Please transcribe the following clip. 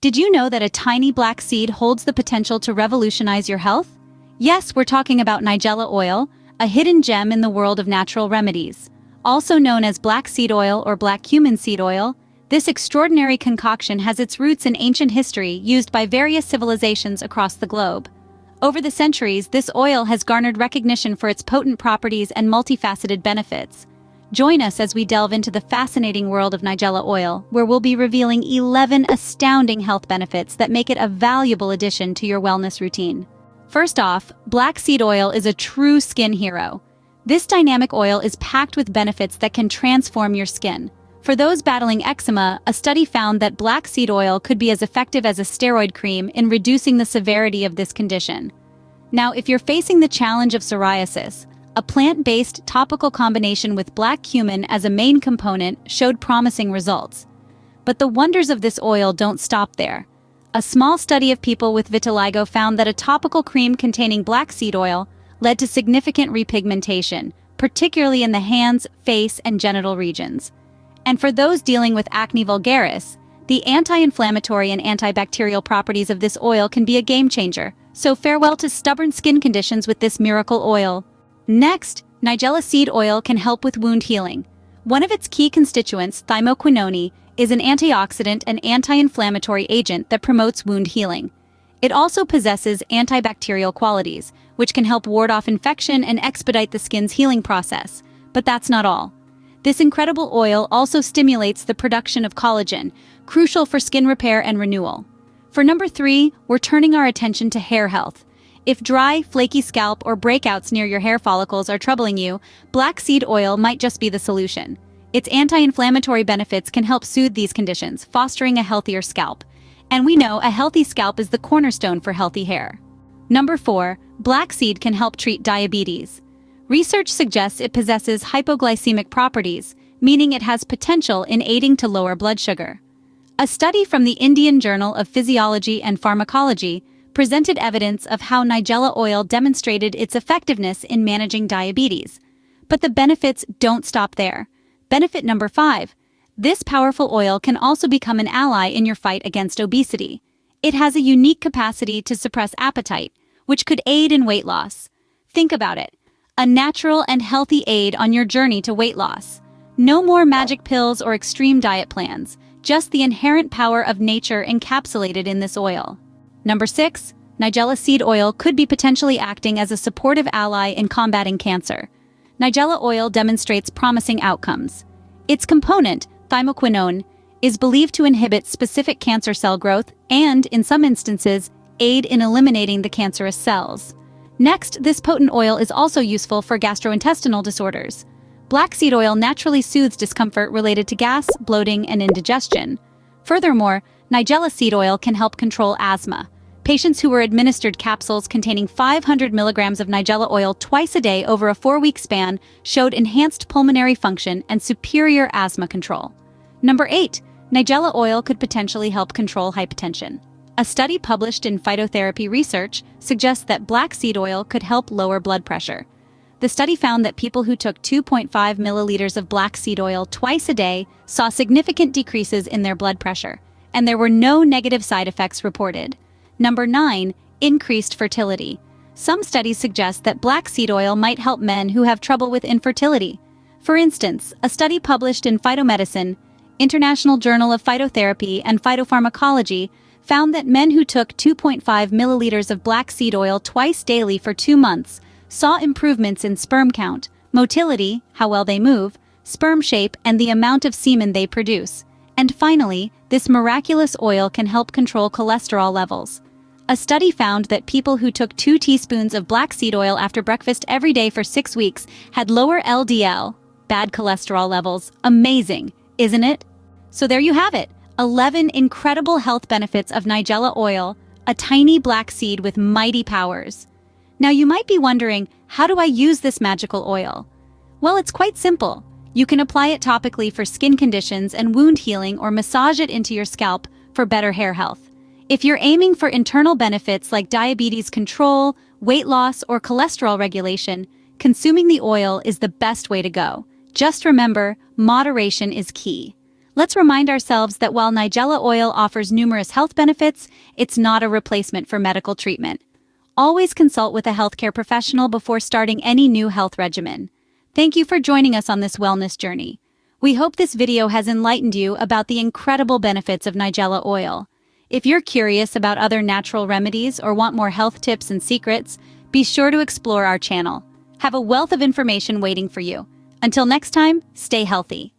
Did you know that a tiny black seed holds the potential to revolutionize your health? Yes, we're talking about Nigella oil, a hidden gem in the world of natural remedies. Also known as black seed oil or black cumin seed oil, this extraordinary concoction has its roots in ancient history used by various civilizations across the globe. Over the centuries, this oil has garnered recognition for its potent properties and multifaceted benefits. Join us as we delve into the fascinating world of Nigella oil, where we'll be revealing 11 astounding health benefits that make it a valuable addition to your wellness routine. First off, black seed oil is a true skin hero. This dynamic oil is packed with benefits that can transform your skin. For those battling eczema, a study found that black seed oil could be as effective as a steroid cream in reducing the severity of this condition. Now, if you're facing the challenge of psoriasis, a plant-based topical combination with black cumin as a main component showed promising results. But the wonders of this oil don't stop there. A small study of people with vitiligo found that a topical cream containing black seed oil led to significant repigmentation, particularly in the hands, face, and genital regions. And for those dealing with acne vulgaris, the anti-inflammatory and antibacterial properties of this oil can be a game changer. So farewell to stubborn skin conditions with this miracle oil. Next, Nigella seed oil can help with wound healing. One of its key constituents, thymoquinone, is an antioxidant and anti-inflammatory agent that promotes wound healing. It also possesses antibacterial qualities, which can help ward off infection and expedite the skin's healing process. But that's not all. This incredible oil also stimulates the production of collagen, crucial for skin repair and renewal. For number 3, we're turning our attention to hair health. If dry, flaky scalp or breakouts near your hair follicles are troubling you, black seed oil might just be the solution. Its anti-inflammatory benefits can help soothe these conditions, fostering a healthier scalp. And we know a healthy scalp is the cornerstone for healthy hair. Number 4, black seed can help treat diabetes. Research suggests it possesses hypoglycemic properties, meaning it has potential in aiding to lower blood sugar. A study from the Indian Journal of Physiology and Pharmacology presented evidence of how Nigella oil demonstrated its effectiveness in managing diabetes. But the benefits don't stop there. Benefit number 5. This powerful oil can also become an ally in your fight against obesity. It has a unique capacity to suppress appetite, which could aid in weight loss. Think about it. A natural and healthy aid on your journey to weight loss. No more magic pills or extreme diet plans, just the inherent power of nature encapsulated in this oil. Number 6, Nigella seed oil could be potentially acting as a supportive ally in combating cancer. Nigella oil demonstrates promising outcomes. Its component, thymoquinone, is believed to inhibit specific cancer cell growth and, in some instances, aid in eliminating the cancerous cells. Next, this potent oil is also useful for gastrointestinal disorders. Black seed oil naturally soothes discomfort related to gas, bloating, and indigestion. Furthermore, Nigella seed oil can help control asthma. Patients who were administered capsules containing 500 milligrams of Nigella oil twice a day over a 4-week span showed enhanced pulmonary function and superior asthma control. Number 8, Nigella oil could potentially help control hypertension. A study published in Phytotherapy Research suggests that black seed oil could help lower blood pressure. The study found that people who took 2.5 milliliters of black seed oil twice a day saw significant decreases in their blood pressure, and there were no negative side effects reported. Number 9, increased fertility. Some studies suggest that black seed oil might help men who have trouble with infertility. For instance, a study published in Phytomedicine, International Journal of Phytotherapy and Phytopharmacology, found that men who took 2.5 milliliters of black seed oil twice daily for 2 months saw improvements in sperm count, motility, how well they move, sperm shape, and the amount of semen they produce. And finally, this miraculous oil can help control cholesterol levels. A study found that people who took 2 teaspoons of black seed oil after breakfast every day for 6 weeks had lower LDL, bad cholesterol levels. Amazing, isn't it? So there you have it, 11 incredible health benefits of Nigella oil, a tiny black seed with mighty powers. Now you might be wondering, how do I use this magical oil? Well, it's quite simple. You can apply it topically for skin conditions and wound healing or massage it into your scalp for better hair health. If you're aiming for internal benefits like diabetes control, weight loss, or cholesterol regulation, consuming the oil is the best way to go. Just remember, moderation is key. Let's remind ourselves that while Nigella oil offers numerous health benefits, it's not a replacement for medical treatment. Always consult with a healthcare professional before starting any new health regimen. Thank you for joining us on this wellness journey. We hope this video has enlightened you about the incredible benefits of Nigella oil. If you're curious about other natural remedies or want more health tips and secrets, be sure to explore our channel. Have a wealth of information waiting for you. Until next time, stay healthy.